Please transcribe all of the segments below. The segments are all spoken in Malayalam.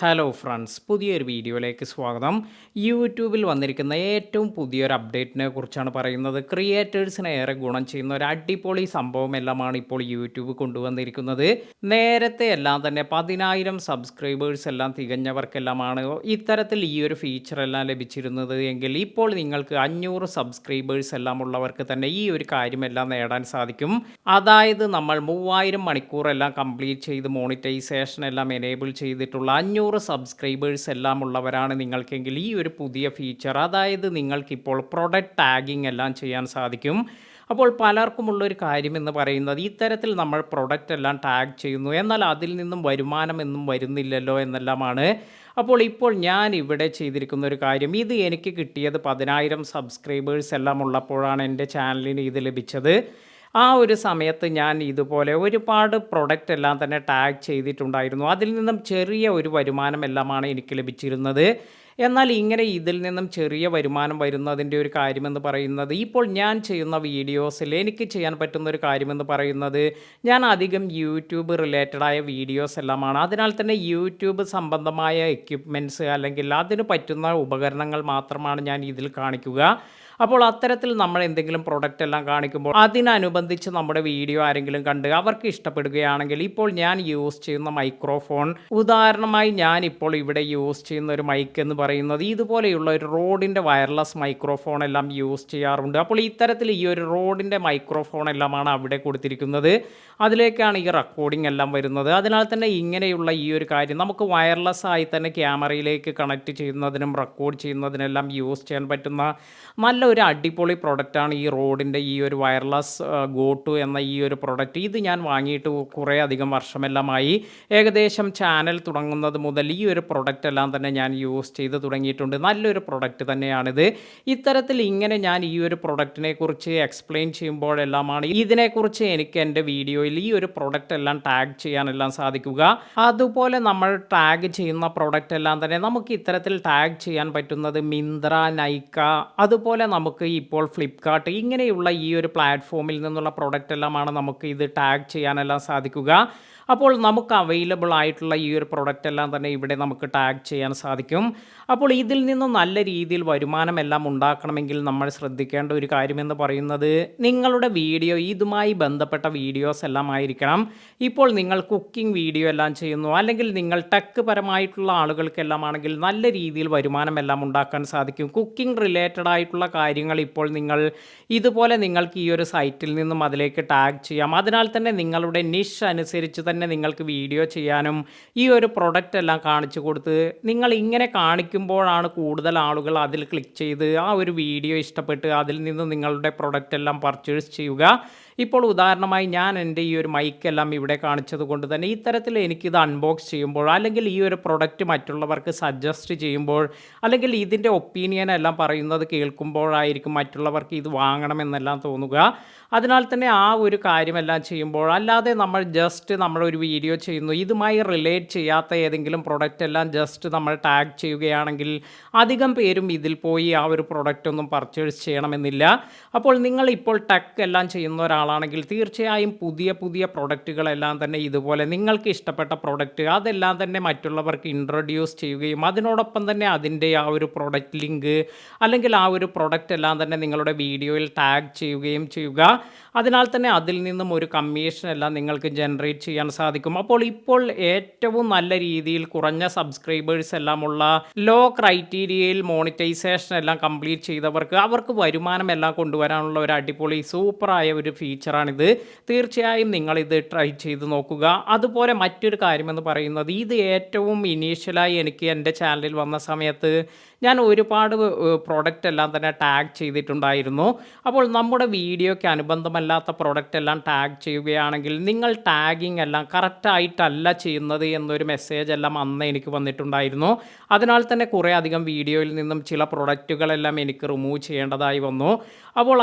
ഹലോ ഫ്രണ്ട്സ്, പുതിയൊരു വീഡിയോയിലേക്ക് സ്വാഗതം. യൂട്യൂബിൽ വന്നിരിക്കുന്ന ഏറ്റവും പുതിയൊരു അപ്ഡേറ്റിനെ കുറിച്ചാണ് പറയുന്നത്. ക്രിയേറ്റേഴ്സിന് ഏറെ ഗുണം ചെയ്യുന്ന ഒരു അടിപൊളി സംഭവമെല്ലാമാണ് ഇപ്പോൾ യൂട്യൂബ് കൊണ്ടുവന്നിരിക്കുന്നത്. നേരത്തെ എല്ലാം തന്നെ 10,000 സബ്സ്ക്രൈബേഴ്സ് എല്ലാം തികഞ്ഞവർക്കെല്ലാമാണ് ഇത്തരത്തിൽ ഈ ഒരു ഫീച്ചർ എല്ലാം ലഭിച്ചിരുന്നത് എങ്കിൽ ഇപ്പോൾ നിങ്ങൾക്ക് 500 സബ്സ്ക്രൈബേഴ്സ് എല്ലാം ഉള്ളവർക്ക് തന്നെ ഈ ഒരു കാര്യമെല്ലാം നേടാൻ സാധിക്കും. അതായത് നമ്മൾ 3000 മണിക്കൂറെല്ലാം കംപ്ലീറ്റ് ചെയ്ത് മോണിറ്റൈസേഷൻ എല്ലാം എനേബിൾ ചെയ്തിട്ടുള്ള 500 സബ്സ്ക്രൈബേഴ്സ് എല്ലാം ഉള്ളവരാണ് നിങ്ങൾക്കെങ്കിൽ ഈ ഒരു പുതിയ ഫീച്ചർ, അതായത് നിങ്ങൾക്കിപ്പോൾ പ്രൊഡക്റ്റ് ടാഗിങ് എല്ലാം ചെയ്യാൻ സാധിക്കും. അപ്പോൾ പലർക്കുമുള്ളൊരു കാര്യമെന്ന് പറയുന്നത് ഇത്തരത്തിൽ നമ്മൾ പ്രൊഡക്റ്റ് എല്ലാം ടാഗ് ചെയ്യുന്നു, എന്നാൽ അതിൽ നിന്നും വരുമാനമൊന്നും വരുന്നില്ലല്ലോ എന്നെല്ലാമാണ്. ഇപ്പോൾ ഞാൻ ഇവിടെ ചെയ്തിരിക്കുന്ന ഒരു കാര്യം, ഇത് എനിക്ക് കിട്ടിയത് 10,000 സബ്സ്ക്രൈബേഴ്സ് എല്ലാം ഉള്ളപ്പോഴാണ് എൻ്റെ ചാനലിന് ഇത് ലഭിച്ചത്. ആ ഒരു സമയത്ത് ഞാൻ ഇതുപോലെ ഒരുപാട് പ്രൊഡക്റ്റ് എല്ലാം തന്നെ ടാഗ് ചെയ്തിട്ടുണ്ടായിരുന്നു. അതിൽ നിന്നും ചെറിയ ഒരു വരുമാനം എല്ലാമാണ് എനിക്ക് ലഭിച്ചിരുന്നത്. എന്നാൽ ഇങ്ങനെ ഇതിൽ നിന്നും ചെറിയ വരുമാനം വരുന്നതിൻ്റെ ഒരു കാര്യമെന്ന് പറയുന്നത്, ഇപ്പോൾ ഞാൻ ചെയ്യുന്ന വീഡിയോസിൽ എനിക്ക് ചെയ്യാൻ പറ്റുന്ന ഒരു കാര്യമെന്ന് പറയുന്നത്, ഞാൻ അധികം യൂട്യൂബ് റിലേറ്റഡായ വീഡിയോസ് എല്ലാമാണ്. അതിനാൽ തന്നെ യൂട്യൂബ് സംബന്ധമായ എക്യുപ്മെൻറ്റ്സ് അല്ലെങ്കിൽ അതിന് പറ്റുന്ന ഉപകരണങ്ങൾ മാത്രമാണ് ഞാൻ ഇതിൽ കാണിക്കുക. അത്തരത്തിൽ നമ്മൾ എന്തെങ്കിലും പ്രൊഡക്റ്റ് എല്ലാം കാണിക്കുമ്പോൾ അതിനനുബന്ധിച്ച് നമ്മുടെ വീഡിയോ ആരെങ്കിലും കണ്ട് അവർക്ക് ഇഷ്ടപ്പെടുകയാണെങ്കിൽ, ഇപ്പോൾ ഞാൻ യൂസ് ചെയ്യുന്ന മൈക്രോഫോൺ, ഉദാഹരണമായി ഞാൻ ഇപ്പോൾ ഇവിടെ യൂസ് ചെയ്യുന്ന ഒരു മൈക്ക് എന്ന് പറയുന്നത് ഇതുപോലെയുള്ള ഒരു റോഡിൻ്റെ വയർലെസ് മൈക്രോഫോൺ എല്ലാം യൂസ് ചെയ്യാറുണ്ട്. ഇത്തരത്തിൽ ഈ ഒരു റോഡിൻ്റെ മൈക്രോഫോൺ എല്ലാമാണ് അവിടെ കൊടുത്തിരിക്കുന്നത്. അതിലേക്കാണ് ഈ റെക്കോർഡിംഗ് എല്ലാം വരുന്നത്. അതിനാൽ തന്നെ ഇങ്ങനെയുള്ള ഈ ഒരു കാര്യം നമുക്ക് വയർലെസ് ആയി തന്നെ ക്യാമറയിലേക്ക് കണക്ട് ചെയ്യുന്നതിനും റെക്കോർഡ് ചെയ്യുന്നതിനെല്ലാം യൂസ് ചെയ്യാൻ പറ്റുന്ന നല്ല ഒരു അടിപൊളി പ്രൊഡക്റ്റാണ് ഈ റോഡിൻ്റെ ഈ ഒരു വയർലെസ് ഗോ ടു എന്ന ഈ ഒരു പ്രൊഡക്റ്റ്. ഇത് ഞാൻ വാങ്ങിയിട്ട് കുറേ അധികം വർഷമെല്ലാമായി. ഏകദേശം ചാനൽ തുടങ്ങുന്നത് മുതൽ ഈ ഒരു പ്രൊഡക്റ്റ് എല്ലാം തന്നെ ഞാൻ യൂസ് ചെയ്ത് തുടങ്ങിയിട്ടുണ്ട്. നല്ലൊരു പ്രൊഡക്റ്റ് തന്നെയാണിത്. ഇത്തരത്തിൽ ഇങ്ങനെ ഞാൻ ഈ ഒരു പ്രൊഡക്റ്റിനെ കുറിച്ച് എക്സ്പ്ലെയിൻ ചെയ്യുമ്പോഴെല്ലാമാണ് ഇതിനെക്കുറിച്ച് എനിക്ക് എൻ്റെ വീഡിയോയിൽ ഈ ഒരു പ്രൊഡക്റ്റ് എല്ലാം ടാഗ് ചെയ്യാനെല്ലാം സാധിക്കുക. അതുപോലെ നമ്മൾ ടാഗ് ചെയ്യുന്ന പ്രൊഡക്റ്റ് എല്ലാം തന്നെ നമുക്ക് ഇത്തരത്തിൽ ടാഗ് ചെയ്യാൻ പറ്റുന്നത് മിന്ത്ര, നൈക്ക, അതുപോലെ നമുക്ക് ഇപ്പോൾ ഫ്ലിപ്കാർട്ട്, ഇങ്ങനെയുള്ള ഈ ഒരു പ്ലാറ്റ്ഫോമിൽ നിന്നുള്ള പ്രൊഡക്റ്റ് എല്ലാമാണ് നമുക്ക് ഇത് ടാഗ് ചെയ്യാനെല്ലാം സാധിക്കുക. നമുക്ക് അവൈലബിൾ ആയിട്ടുള്ള ഈ ഒരു പ്രൊഡക്റ്റ് എല്ലാം തന്നെ ഇവിടെ നമുക്ക് ടാഗ് ചെയ്യാൻ സാധിക്കും. ഇതിൽ നിന്ന് നല്ല രീതിയിൽ വരുമാനമെല്ലാം ഉണ്ടാക്കണമെങ്കിൽ നമ്മൾ ശ്രദ്ധിക്കേണ്ട ഒരു കാര്യമെന്ന് പറയുന്നത്, നിങ്ങളുടെ വീഡിയോ ഇതുമായി ബന്ധപ്പെട്ട വീഡിയോസ് എല്ലാം ആയിരിക്കണം. നിങ്ങൾ കുക്കിംഗ് വീഡിയോ എല്ലാം ചെയ്യുന്നു, അല്ലെങ്കിൽ നിങ്ങൾ ടെക് പരമായിട്ടുള്ള ആളുകൾക്കെല്ലാം ആണെങ്കിൽ നല്ല രീതിയിൽ വരുമാനമെല്ലാം ഉണ്ടാക്കാൻ സാധിക്കും. കുക്കിംഗ് റിലേറ്റഡ് ആയിട്ടുള്ള കാര്യങ്ങൾ ഇപ്പോൾ ഇതുപോലെ നിങ്ങൾക്ക് ഈ ഒരു സൈറ്റിൽ നിന്നും അതിലേക്ക് ടാഗ് ചെയ്യാം. അതിനാൽ തന്നെ നിങ്ങളുടെ നിഷ് അനുസരിച്ച് തന്നെ നിങ്ങൾക്ക് വീഡിയോ ചെയ്യാനും ഈ ഒരു പ്രൊഡക്റ്റ് എല്ലാം കാണിച്ചു കൊടുത്ത്, നിങ്ങൾ ഇങ്ങനെ കാണിക്കുമ്പോഴാണ് കൂടുതൽ ആളുകൾ അതിൽ ക്ലിക്ക് ചെയ്ത് ആ ഒരു വീഡിയോ ഇഷ്ടപ്പെട്ട് അതിൽ നിന്ന് നിങ്ങളുടെ പ്രൊഡക്റ്റ് എല്ലാം പർച്ചേസ് ചെയ്യുക. ഉദാഹരണമായി ഞാൻ എൻ്റെ ഈ ഒരു മൈക്കെല്ലാം ഇവിടെ കാണിച്ചത് കൊണ്ട് തന്നെ ഇത്തരത്തിൽ എനിക്കിത് അൺബോക്സ് ചെയ്യുമ്പോൾ, അല്ലെങ്കിൽ ഈ ഒരു പ്രൊഡക്റ്റ് മറ്റുള്ളവർക്ക് സജസ്റ്റ് ചെയ്യുമ്പോൾ, അല്ലെങ്കിൽ ഇതിൻ്റെ ഒപ്പീനിയൻ എല്ലാം പറയുന്നത് കേൾക്കുമ്പോഴായിരിക്കും മറ്റുള്ളവർക്ക് ഇത് വാങ്ങണമെന്നെല്ലാം തോന്നുക. അതിനാൽ തന്നെ ആ ഒരു കാര്യമെല്ലാം ചെയ്യുമ്പോൾ, അല്ലാതെ നമ്മൾ ജസ്റ്റ് നമ്മളൊരു വീഡിയോ ചെയ്യുന്നു, ഇതുമായി റിലേറ്റ് ചെയ്യാത്ത ഏതെങ്കിലും പ്രൊഡക്റ്റ് എല്ലാം ജസ്റ്റ് നമ്മൾ ടാഗ് ചെയ്യുകയാണെങ്കിൽ അധികം പേരും ഇതിൽ പോയി ആ ഒരു പ്രൊഡക്റ്റ് ഒന്നും പർച്ചേസ് ചെയ്യണമെന്നില്ല. നിങ്ങൾ ഇപ്പോൾ ടെക് എല്ലാം ചെയ്യുന്ന ഒരാളാണെങ്കിൽ തീർച്ചയായും പുതിയ പുതിയ പ്രൊഡക്റ്റുകളെല്ലാം തന്നെ ഇതുപോലെ നിങ്ങൾക്ക് ഇഷ്ടപ്പെട്ട പ്രൊഡക്റ്റ് അതെല്ലാം തന്നെ മറ്റുള്ളവർക്ക് ഇൻട്രൊഡ്യൂസ് ചെയ്യുകയും അതിനോടൊപ്പം തന്നെ അതിൻ്റെ ആ ഒരു പ്രൊഡക്റ്റ് ലിങ്ക് അല്ലെങ്കിൽ ആ ഒരു പ്രൊഡക്റ്റ് എല്ലാം തന്നെ നിങ്ങളുടെ വീഡിയോയിൽ ടാഗ് ചെയ്യുകയും ചെയ്യുക. അതിനാൽ തന്നെ അതിൽ നിന്നും ഒരു കമ്മീഷൻ എല്ലാം നിങ്ങൾക്ക് ജനറേറ്റ് ചെയ്യാൻ സാധിക്കും. ഇപ്പോൾ ഏറ്റവും നല്ല രീതിയിൽ കുറഞ്ഞ സബ്സ്ക്രൈബേഴ്സ് എല്ലാം ഉള്ള ലോ ക്രൈറ്റീരിയയിൽ മോണിറ്റൈസേഷൻ എല്ലാം കംപ്ലീറ്റ് ചെയ്തവർക്ക് അവർക്ക് വരുമാനം എല്ലാം കൊണ്ടുവരാനുള്ള ഒരു അടിപൊളി സൂപ്പറായ ഒരു ഫീച്ചറാണിത്. തീർച്ചയായും നിങ്ങളിത് ട്രൈ ചെയ്ത് നോക്കുക. അതുപോലെ മറ്റൊരു കാര്യമെന്ന് പറയുന്നത്, ഇത് ഏറ്റവും ഇനീഷ്യലായി എനിക്ക് എൻ്റെ ചാനലിൽ വന്ന സമയത്ത് ഞാൻ ഒരുപാട് പ്രൊഡക്റ്റ് എല്ലാം തന്നെ ടാഗ് ചെയ്തിട്ടുണ്ടായിരുന്നു. നമ്മുടെ വീഡിയോയ്ക്ക് അനുബന്ധമല്ലാത്ത പ്രൊഡക്റ്റ് എല്ലാം ടാഗ് ചെയ്യുകയാണെങ്കിൽ നിങ്ങൾ ടാഗിങ് എല്ലാം കറക്റ്റായിട്ടല്ല ചെയ്യുന്നത് എന്നൊരു മെസ്സേജ് എല്ലാം അന്ന് എനിക്ക് വന്നിട്ടുണ്ടായിരുന്നു. അതിനാൽ തന്നെ കുറേ അധികം വീഡിയോയിൽ നിന്നും ചില പ്രൊഡക്റ്റുകളെല്ലാം എനിക്ക് റിമൂവ് ചെയ്യേണ്ടതായി വന്നു.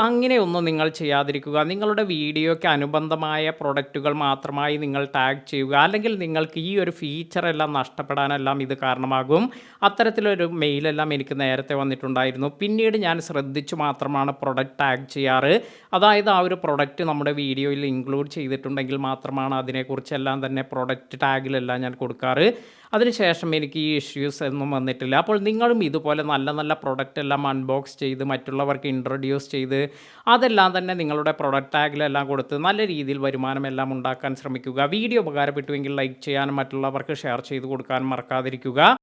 അങ്ങനെയൊന്നും നിങ്ങൾ ചെയ്യാതിരിക്കുക. നിങ്ങളുടെ വീഡിയോയ്ക്ക് അനുബന്ധമായ പ്രൊഡക്റ്റുകൾ മാത്രമായി നിങ്ങൾ ടാഗ് ചെയ്യുക, അല്ലെങ്കിൽ നിങ്ങൾക്ക് ഈ ഒരു ഫീച്ചർ എല്ലാം നഷ്ടപ്പെടാനെല്ലാം ഇത് കാരണമാകും. അത്തരത്തിലൊരു മെയിലെല്ലാം എനിക്ക് നേരത്തെ വന്നിട്ടുണ്ടായിരുന്നു. പിന്നീട് ഞാൻ ശ്രദ്ധിച്ചു മാത്രമാണ് പ്രൊഡക്റ്റ് ടാഗ് ചെയ്യാറ്. അതായത് ആ ഒരു പ്രൊഡക്റ്റ് നമ്മുടെ വീഡിയോയിൽ ഇൻക്ലൂഡ് ചെയ്തിട്ടുണ്ടെങ്കിൽ മാത്രമാണ് അതിനെക്കുറിച്ചെല്ലാം തന്നെ പ്രൊഡക്റ്റ് ടാഗിലെല്ലാം ഞാൻ കൊടുക്കാറ്. അതിനുശേഷം എനിക്ക് ഈ ഇഷ്യൂസ് ഒന്നും വന്നിട്ടില്ല. അപ്പോൾ നിങ്ങളും ഇതുപോലെ നല്ല നല്ല പ്രൊഡക്റ്റ് എല്ലാം അൺബോക്സ് ചെയ്ത് മറ്റുള്ളവർക്ക് ഇൻട്രൊഡ്യൂസ് ചെയ്ത് അതെല്ലാം തന്നെ നിങ്ങളുടെ പ്രൊഡക്റ്റ് ടാഗിലെല്ലാം കൊടുത്ത് നല്ല രീതിയിൽ വരുമാനമെല്ലാം ഉണ്ടാക്കാൻ ശ്രമിക്കുക. വീഡിയോ ഉപകാരപ്പെട്ടുവെങ്കിൽ ലൈക്ക് ചെയ്യാനും മറ്റുള്ളവർക്ക് ഷെയർ ചെയ്ത് കൊടുക്കാനും മറക്കാതിരിക്കുക.